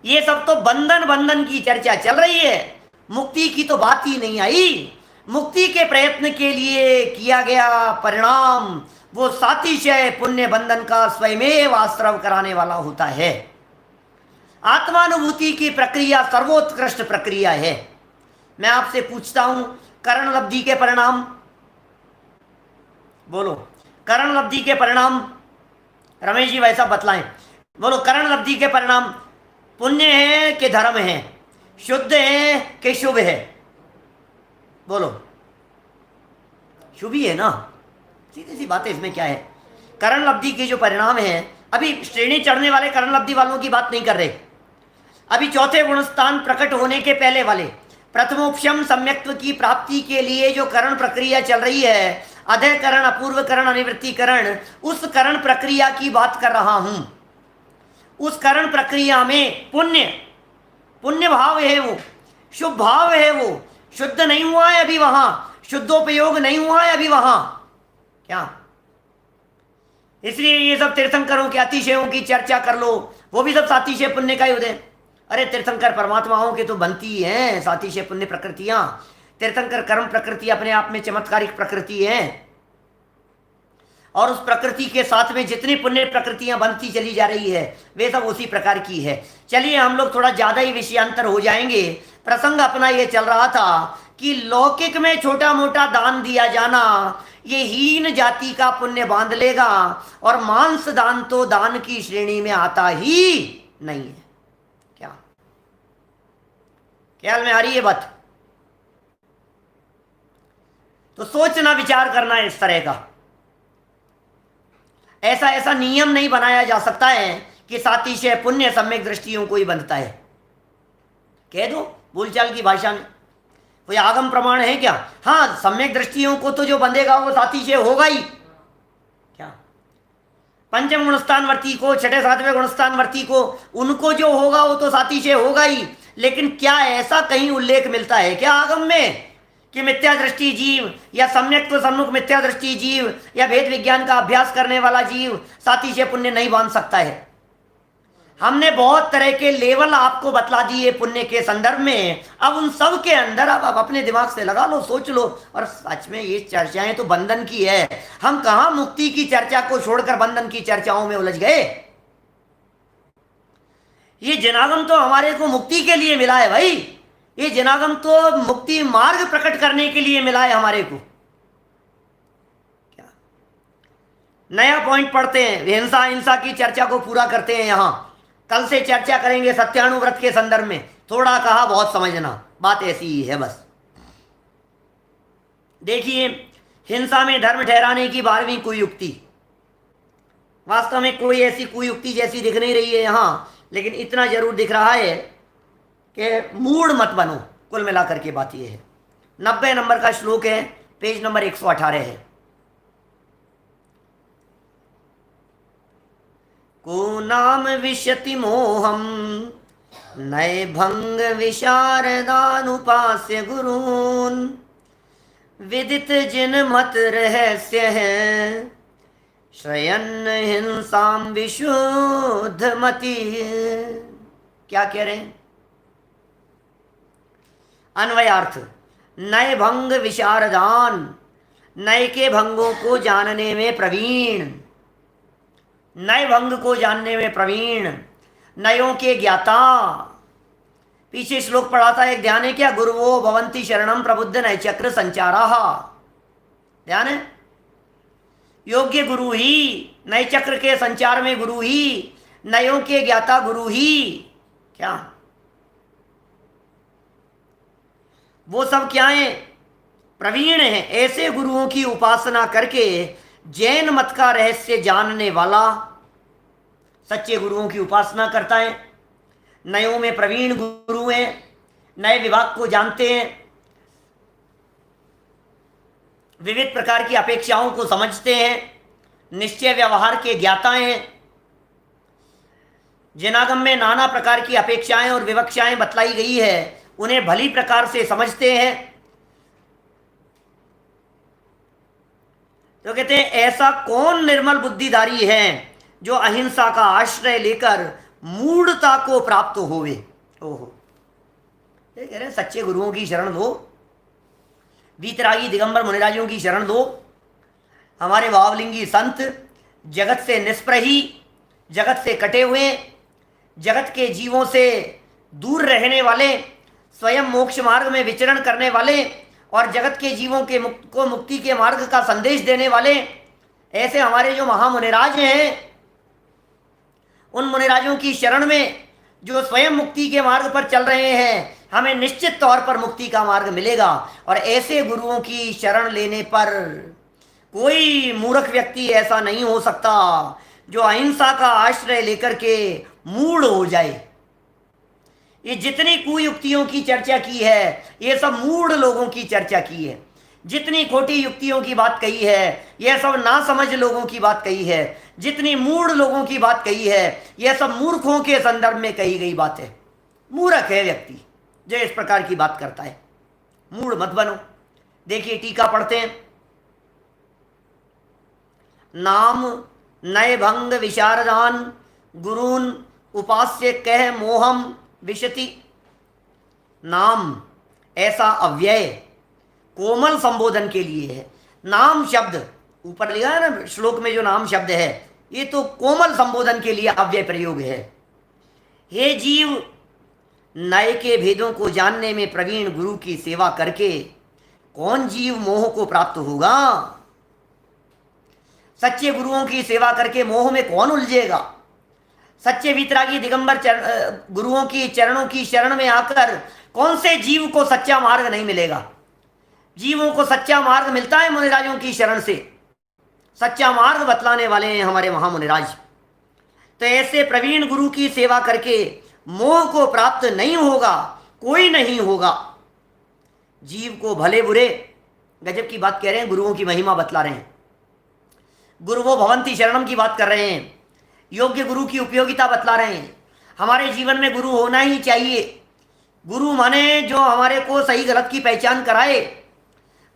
ये सब तो बंधन बंधन की चर्चा चल रही है, मुक्ति की तो बात ही नहीं आई। मुक्ति के प्रयत्न के लिए किया गया परिणाम वो सातिशय पुण्य बंधन का स्वयमेव आश्रव कराने वाला होता है। आत्मानुभूति की प्रक्रिया सर्वोत्कृष्ट प्रक्रिया है। मैं आपसे पूछता हूं, करण लब्धि के परिणाम बोलो, करण लब्धि के परिणाम रमेश जी वैसा बतलाएं। बोलो, करण लब्धि के परिणाम पुण्य है कि धर्म है, शुद्ध है कि शुभ है? बोलो, शुभ ही है ना, सीधी सी बात है, इसमें क्या है। करण लब्धि के जो परिणाम है, अभी श्रेणी चढ़ने वाले करण लब्धि वालों की बात नहीं कर रहे, अभी चौथे गुणस्थान प्रकट होने के पहले वाले प्रथमोपशम सम्यक्त्व की प्राप्ति के लिए जो करण प्रक्रिया चल रही है, अधय करण, अपूर्व करण, अनिवृत्ति करण, उस करण प्रक्रिया की बात कर रहा हूं। उस करण प्रक्रिया में पुण्य पुण्य भाव है, वो शुभ भाव है, वो शुद्ध नहीं हुआ है अभी वहां, शुद्धोपयोग नहीं हुआ है अभी वहां। क्या? इसलिए ये सब तीर्थंकरों के अतिशयों की चर्चा कर लो, वो भी सब सातिशय पुण्य का ही उदय। अरे तीर्थंकर परमात्माओं के तो बनती हैं सातिशय पुण्य प्रकृतियां। तीर्थंकर कर्म प्रकृति अपने आप में चमत्कारिक प्रकृति है, और उस प्रकृति के साथ में जितनी पुण्य प्रकृतियां बनती चली जा रही है वे सब उसी प्रकार की है। चलिए हम लोग थोड़ा ज्यादा ही विषयांतर हो जाएंगे। प्रसंग अपना ये चल रहा था कि लौकिक में छोटा मोटा दान दिया जाना ये हीन जाति का पुण्य बांध लेगा, और मांस दान तो दान की श्रेणी में आता ही नहीं है। क्या ख्याल में आ रही है बात? तो सोचना विचार करना इस तरह का, ऐसा ऐसा नियम नहीं बनाया जा सकता है कि सातिशय पुण्य सम्यक दृष्टियों को ही बंधता है। कह दो बोलचाल की भाषा में, कोई आगम प्रमाण है क्या? हाँ, सम्यक दृष्टियों को तो जो बंधेगा वो सातिशय होगा ही। क्या? पंचम गुणस्थान वर्ती को, छठे सातवें गुणस्थान वर्ती को, उनको जो होगा वो तो सातिशय होगा ही। लेकिन क्या ऐसा कहीं उल्लेख मिलता है क्या आगम में कि मिथ्या दृष्टि जीव या सम्यक्त्व सम्मुख मिथ्या दृष्टि जीव या भेद विज्ञान का अभ्यास करने वाला जीव सातिशय पुण्य नहीं बांध सकता है? हमने बहुत तरह के लेवल आपको बतला दिए पुण्य के संदर्भ में। अब उन सब के अंदर अब अपने दिमाग से लगा लो, सोच लो, और सच में ये चर्चाएं तो बंधन की है। हम कहां मुक्ति की चर्चा को छोड़कर बंधन की चर्चाओं में उलझ गए। ये जनागम तो हमारे को मुक्ति के लिए मिला है भाई, ये जनागम तो मुक्ति मार्ग प्रकट करने के लिए मिला है हमारे को। क्या नया पॉइंट पढ़ते हैं, हिंसा हिंसा की चर्चा को पूरा करते हैं। यहां कल से चर्चा करेंगे सत्यानुव्रत के संदर्भ में। थोड़ा कहा बहुत समझना, बात ऐसी ही है बस। देखिए, हिंसा में धर्म ठहराने की 12वीं कुयुक्ति, वास्तव में कोई ऐसी कुयुक्ति जैसी दिख नहीं रही है यहां, लेकिन इतना जरूर दिख रहा है कि मूड मत बनो। कुल मिलाकर के बात यह है। 90 नंबर का श्लोक है, पेज नंबर 118 है। को नाम विशति मोहम नए भंग विशारदानुपास्य गुरून्, विदित जिन मत रहस्य है शयन हिंसाम विशुद्ध मति। क्या कह रहे हैं? अन्वयार्थ, नए भंग विशारदान, नए के भंगों को जानने में प्रवीण, नए भंग को जानने में प्रवीण, नयों के ज्ञाता। पीछे श्लोक पढ़ा था एक, ध्यान है क्या? गुरुवो भवंती शरणम प्रबुद्ध नय चक्र संचाराः। ध्यान है? योग्य गुरु ही, नए चक्र के संचार में गुरु ही, नयों के ज्ञाता गुरु ही। क्या वो सब क्या है? प्रवीण हैं, ऐसे गुरुओं की उपासना करके जैन मत का रहस्य जानने वाला सच्चे गुरुओं की उपासना करता है। नयों में प्रवीण गुरु हैं, नए विभाग को जानते हैं, विविध प्रकार की अपेक्षाओं को समझते हैं, निश्चय व्यवहार के ज्ञाता हैं, जिनागम में नाना प्रकार की अपेक्षाएं और विवक्षाएं बतलाई गई है उन्हें भली प्रकार से समझते हैं। तो कहते हैं ऐसा कौन निर्मल बुद्धिधारी है जो अहिंसा का आश्रय लेकर मूढ़ता को प्राप्त होवे। ओहो, ये कह रहे हैं सच्चे गुरुओं की शरण दो, वीतरागी दिगंबर मुनिराजों की शरण दो, हमारे भावलिंगी संत जगत से निष्प्रही, जगत से कटे हुए, जगत के जीवों से दूर रहने वाले, स्वयं मोक्ष मार्ग में विचरण करने वाले और जगत के जीवों के को मुक्ति के मार्ग का संदेश देने वाले, ऐसे हमारे जो महामुनिराज हैं उन मुनिराजों की शरण में जो स्वयं मुक्ति के मार्ग पर चल रहे हैं, हमें निश्चित तौर पर मुक्ति का मार्ग मिलेगा। और ऐसे गुरुओं की शरण लेने पर कोई मूर्ख व्यक्ति ऐसा नहीं हो सकता जो अहिंसा का आश्रय लेकर के मूढ़ हो जाए। ये जितनी कुयुक्तियों की चर्चा की है ये सब मूढ़ लोगों की चर्चा की है, जितनी खोटी युक्तियों की बात कही है यह सब नासमझ लोगों की बात कही है, जितनी मूढ़ लोगों की बात कही है यह सब मूर्खों के संदर्भ में कही गई बात है। मूर्ख है व्यक्ति जो इस प्रकार की बात करता है, मूढ़ मत बनो। देखिए टीका पढ़ते हैं। नाम नय भंग विशारदान गुरून् उपास्य कह मोहम विशति। नाम ऐसा अव्यय कोमल संबोधन के लिए है। नाम शब्द ऊपर लिखा है ना श्लोक में, जो नाम शब्द है ये तो कोमल संबोधन के लिए अव्यय प्रयोग है। हे जीव, नए के भेदों को जानने में प्रवीण गुरु की सेवा करके कौन जीव मोह को प्राप्त होगा। सच्चे गुरुओं की सेवा करके मोह में कौन उलझेगा। सच्चे वितरागी दिगंबर गुरुओं की चरणों की शरण में आकर कौन से जीव को सच्चा मार्ग नहीं मिलेगा। जीवों को सच्चा मार्ग मिलता है मुनिराजों की शरण से, सच्चा मार्ग बतलाने वाले हैं हमारे महामुनिराज। तो ऐसे प्रवीण गुरु की सेवा करके मोह को प्राप्त नहीं होगा, कोई नहीं होगा। जीव को भले बुरे, गजब की बात कह रहे हैं, गुरुओं की महिमा बतला रहे हैं। गुरुवो भवंती शरणम की बात कर रहे हैं, योग्य गुरु की उपयोगिता बतला रहे हैं। हमारे जीवन में गुरु होना ही चाहिए। गुरु माने जो हमारे को सही गलत की पहचान कराए,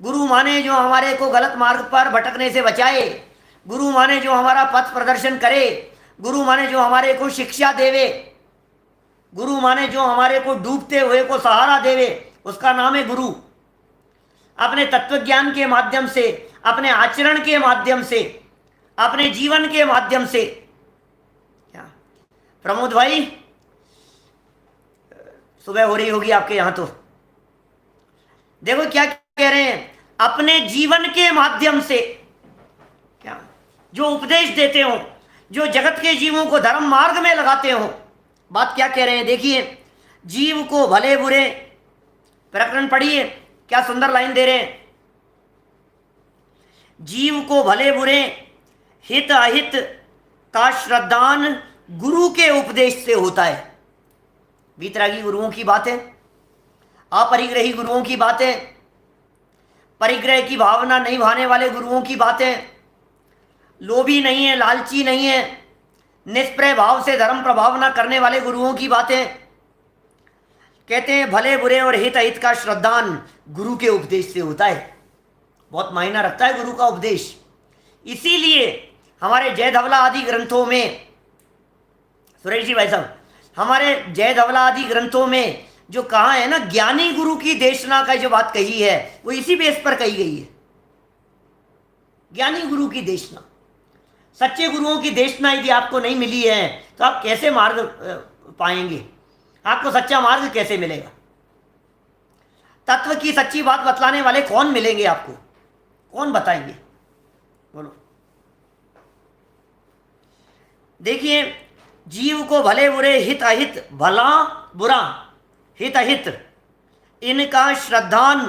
गुरु माने जो हमारे को गलत मार्ग पर भटकने से बचाए, गुरु माने जो हमारा पथ प्रदर्शन करे, गुरु माने जो हमारे को शिक्षा देवे, गुरु माने जो हमारे को डूबते हुए को सहारा देवे, उसका नाम है गुरु। अपने तत्वज्ञान के माध्यम से, अपने आचरण के माध्यम से, अपने जीवन के माध्यम से। क्या प्रमोद भाई, सुबह हो रही होगी आपके यहां, तो देखो क्या कह रहे हैं, अपने जीवन के माध्यम से क्या जो उपदेश देते हो, जो जगत के जीवों को धर्म मार्ग में लगाते हो। बात क्या कह रहे हैं देखिए, जीव को भले बुरे, प्रकरण पढ़िए क्या सुंदर लाइन दे रहे हैं। जीव को भले बुरे हित अहित का श्रद्धान गुरु के उपदेश से होता है। वीतरागी गुरुओं की बात है, अपरिग्रही गुरुओं की बात है, परिग्रह की भावना नहीं भाने वाले गुरुओं की बात है, लोभी नहीं है, लालची नहीं है, निष्प्रय भाव से धर्म प्रभावना करने वाले गुरुओं की बातें। कहते हैं भले बुरे और हित अहित का श्रद्धान गुरु के उपदेश से होता है। बहुत मायना रखता है गुरु का उपदेश। इसीलिए हमारे जय धवला आदि ग्रंथों में, सुरेश जी भाई साहब, हमारे जय धवला आदि ग्रंथों में जो कहा है ना, ज्ञानी गुरु की देशना का जो बात कही है वो इसी बेस पर कही गई है। ज्ञानी गुरु की देशना, सच्चे गुरुओं की देशना यदि आपको नहीं मिली है तो आप कैसे मार्ग पाएंगे, आपको सच्चा मार्ग कैसे मिलेगा। तत्व की सच्ची बात बतलाने वाले कौन मिलेंगे आपको, कौन बताएंगे, बोलो। देखिए, जीव को भले बुरे हित अहित, भला बुरा हित अहित, इनका श्रद्धान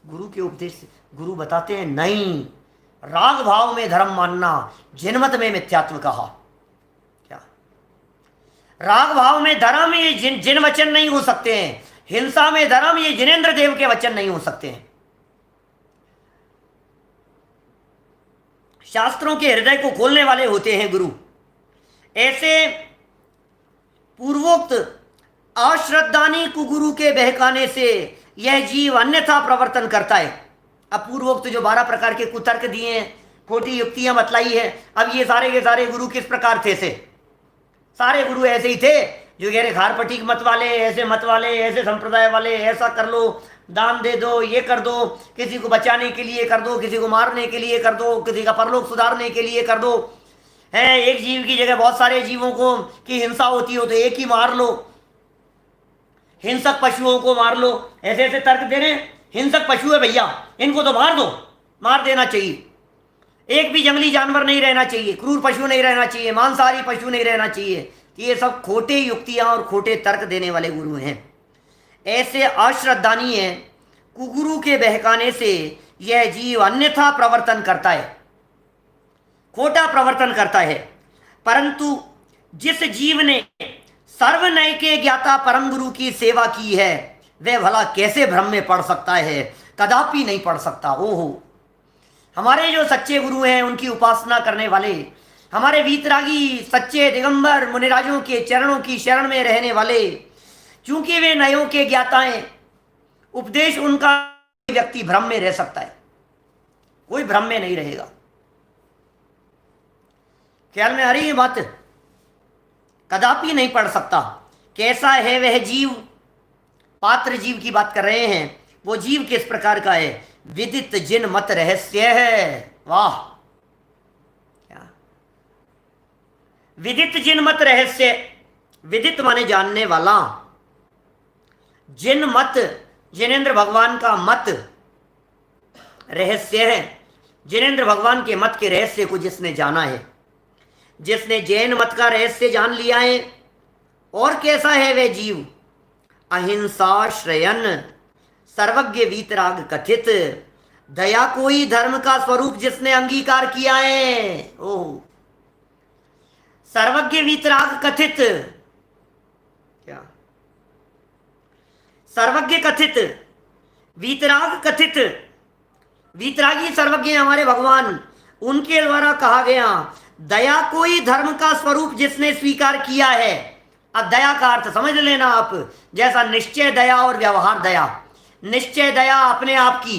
गुरु के उपदेश से गुरु बताते हैं नहीं, राग भाव में धर्म मानना, जिनमत में मिथ्यात्व कहा। क्या राग भाव में धर्म, ये जिन वचन नहीं हो सकते हैं। हिंसा में धर्म, ये जिनेंद्र देव के वचन नहीं हो सकते हैं। शास्त्रों के हृदय को खोलने वाले होते हैं गुरु। ऐसे पूर्वोक्त अश्रद्धानी कुगुरु के बहकाने से यह जीव अन्यथा प्रवर्तन करता है। अब पूर्वोक्त जो 12 प्रकार के कुतर्क दिए हैं, खोटी युक्तियां बतलाई है, अब ये सारे के सारे गुरु किस प्रकार थे? से सारे गुरु ऐसे ही थे जो कह रहे खार पटीक मत वाले, ऐसे मत वाले, ऐसे संप्रदाय वाले, ऐसा कर लो, दान दे दो, ये कर दो, किसी को बचाने के लिए कर दो, किसी को मारने के लिए कर दो, किसी का परलोक सुधारने के लिए कर दो। है एक जीव की जगह बहुत सारे जीवों को की हिंसा होती हो तो एक ही मार लो, हिंसक पशुओं को मार लो, ऐसे ऐसे तर्क दे रहे हैं। हिंसक पशु है भैया, इनको तो मार दो, मार देना चाहिए। एक भी जंगली जानवर नहीं रहना चाहिए, क्रूर पशु नहीं रहना चाहिए, मांसाहारी पशु नहीं रहना चाहिए। ये सब खोटे युक्तियां और खोटे तर्क देने वाले गुरु हैं। ऐसे अश्रद्धानी है कुगुरु के बहकाने से यह जीव अन्यथा प्रवर्तन करता है, खोटा प्रवर्तन करता है। परंतु जिस जीव ने सर्वनय के ज्ञाता परम गुरु की सेवा की है वह भला कैसे भ्रम में पड़ सकता है? कदापि नहीं पड़ सकता। ओहो, हमारे जो सच्चे गुरु हैं, उनकी उपासना करने वाले, हमारे वीतरागी सच्चे दिगंबर मुनिराजों के चरणों की शरण में रहने वाले, चूंकि वे नयों के ज्ञाता हैं, उपदेश उनका, व्यक्ति भ्रम में रह सकता है, कोई भ्रम में नहीं रहेगा। ख्याल में आ रही है बात? कदापि नहीं पढ़ सकता। कैसा है वह जीव? पात्र जीव की बात कर रहे हैं। वो जीव किस प्रकार का है? विदित जिन मत रहस्य है। वाह, क्या विदित जिन मत रहस्य। विदित माने जानने वाला, जिन मत जिनेंद्र भगवान का मत रहस्य है। जिनेंद्र भगवान के मत के रहस्य को जिसने जाना है, जिसने जैन मत का रहस्य जान लिया है। और कैसा है वह जीव? अहिंसा श्रयन सर्वज्ञ वीतराग कथित, दया को ही धर्म का स्वरूप जिसने अंगीकार किया है। ओह, सर्वज्ञ वीतराग कथित, क्या सर्वज्ञ कथित, वीतराग कथित। वीतरागी सर्वज्ञ हमारे भगवान, उनके द्वारा कहा गया दया को ही धर्म का स्वरूप जिसने स्वीकार किया है। अब दया का अर्थ समझ लेना आप, जैसा निश्चय दया और व्यवहार दया। निश्चय दया अपने आप की,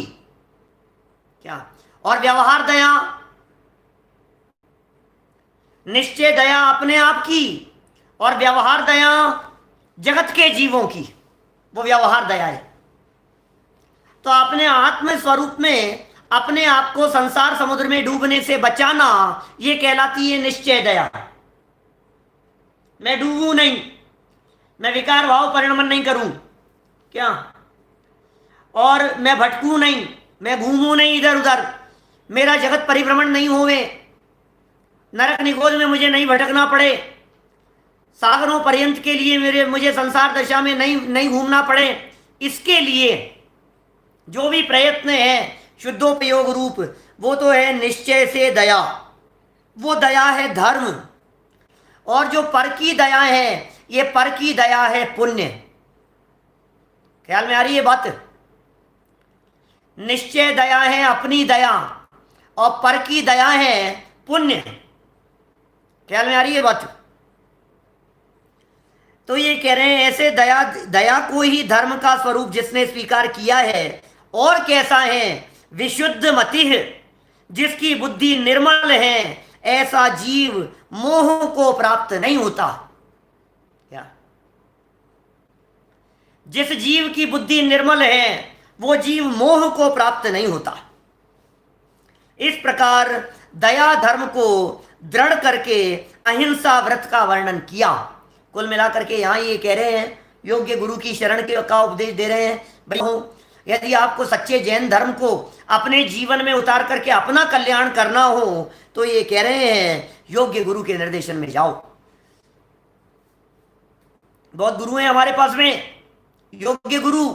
क्या, और व्यवहार दया, निश्चय दया अपने आप की और व्यवहार दया जगत के जीवों की, वो व्यवहार दया है। तो अपने आत्म स्वरूप में अपने आप को संसार समुद्र में डूबने से बचाना, ये कहलाती है निश्चय दया। मैं डूबूं नहीं, मैं विकार भाव परिणमन नहीं करूं, क्या, और मैं भटकूं नहीं, मैं घूमूं नहीं इधर उधर, मेरा जगत परिभ्रमण नहीं होवे, नरक निकोज में मुझे नहीं भटकना पड़े, सागरों पर्यंत के लिए मुझे संसार दशा में नहीं घूमना पड़े। इसके लिए जो भी प्रयत्न है शुद्धोपयोग रूप, वो तो है निश्चय से दया, वो दया है धर्म। और जो पर की दया है, ये पर की दया है पुण्य। ख्याल में आ रही है बात? निश्चय दया है अपनी दया और पर की दया है पुण्य। ख्याल में आ रही है बात? तो ये कह रहे हैं ऐसे दया को ही धर्म का स्वरूप जिसने स्वीकार किया है। और कैसा है? विशुद्ध मतिः, जिसकी बुद्धि निर्मल है, ऐसा जीव मोह को प्राप्त नहीं होता। क्या? जिस जीव की बुद्धि निर्मल है वो जीव मोह को प्राप्त नहीं होता। इस प्रकार दया धर्म को दृढ़ करके अहिंसा व्रत का वर्णन किया। कुल मिलाकर के यहाँ ये कह रहे हैं, योग्य गुरु की शरण के का उपदेश दे रहे हैं। भाई यदि आपको सच्चे जैन धर्म को अपने जीवन में उतार करके अपना कल्याण करना हो तो ये कह रहे हैं योग्य गुरु के निर्देशन में जाओ। बहुत गुरु हैं हमारे पास में, योग्य गुरु,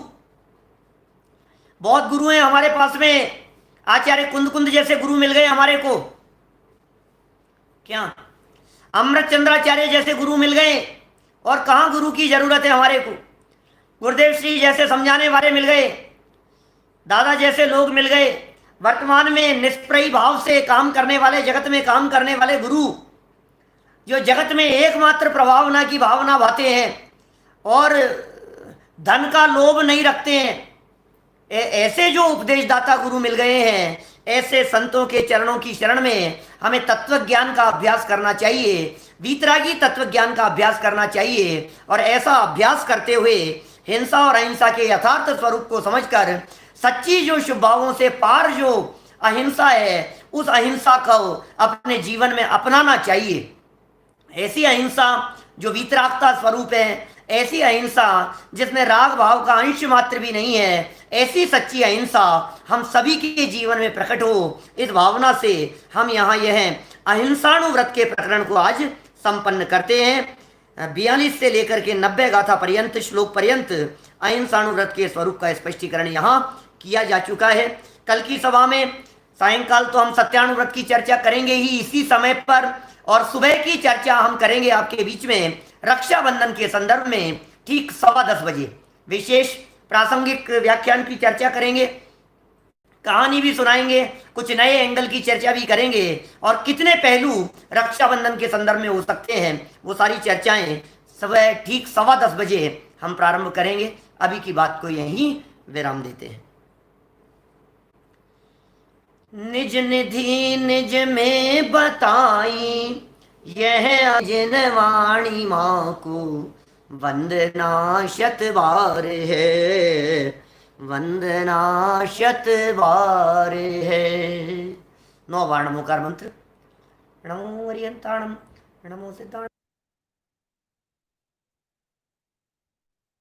बहुत गुरु हैं हमारे पास में, आचार्य कुंद कुंद जैसे गुरु मिल गए हमारे को, क्या अमृत चंद्राचार्य जैसे गुरु मिल गए, और कहाँ गुरु की जरूरत है हमारे को। गुरुदेव श्री जैसे समझाने वाले मिल गए, दादा जैसे लोग मिल गए। वर्तमान में निष्प्रयी भाव से काम करने वाले, जगत में काम करने वाले गुरु, जो जगत में एकमात्र प्रभावना की भावना भाते हैं और धन का लोभ नहीं रखते हैं, ऐसे जो उपदेशदाता गुरु मिल गए हैं, ऐसे संतों के चरणों की शरण में हमें तत्व ज्ञान का अभ्यास करना चाहिए, वीतरागी तत्व ज्ञान का अभ्यास करना चाहिए। और ऐसा अभ्यास करते हुए हिंसा और अहिंसा के यथार्थ स्वरूप को समझकर सच्ची जो शुभ भावों से पार जो अहिंसा है, उस अहिंसा को अपने जीवन में अपनाना चाहिए। ऐसी अहिंसा जो वीतरागता स्वरूप है, ऐसी अहिंसा जिसमें राग भाव का अंश मात्र भी नहीं है, ऐसी सच्ची अहिंसा हम सभी के जीवन में प्रकट हो, इस भावना से हम यहाँ यह अहिंसाणुव्रत के प्रकरण को आज संपन्न करते हैं। 42 से लेकर के 90 गाथा पर्यंत, श्लोक पर्यंत अहिंसाणुव्रत के स्वरूप का स्पष्टीकरण यहाँ किया जा चुका है। कल की सभा में सायंकाल तो हम सत्यानुव्रत की चर्चा करेंगे ही इसी समय पर, और सुबह की चर्चा हम करेंगे आपके बीच में रक्षाबंधन के संदर्भ में ठीक 10:15 बजे विशेष प्रासंगिक व्याख्यान की चर्चा करेंगे, कहानी भी सुनाएंगे, कुछ नए एंगल की चर्चा भी करेंगे, और कितने पहलू रक्षाबंधन के संदर्भ में हो सकते हैं वो सारी चर्चाएं सुबह ठीक 10:15 बजे हम प्रारंभ करेंगे। अभी की बात को यहीं विराम देते हैं। निज निधि निज में बताई यह अजिन वाणी माँ को, वंदना शत बार है, वंदना शत बार है। 9 बार नमोकार मंत्र। नमो अरियंताणम, नमो सिद्धांत।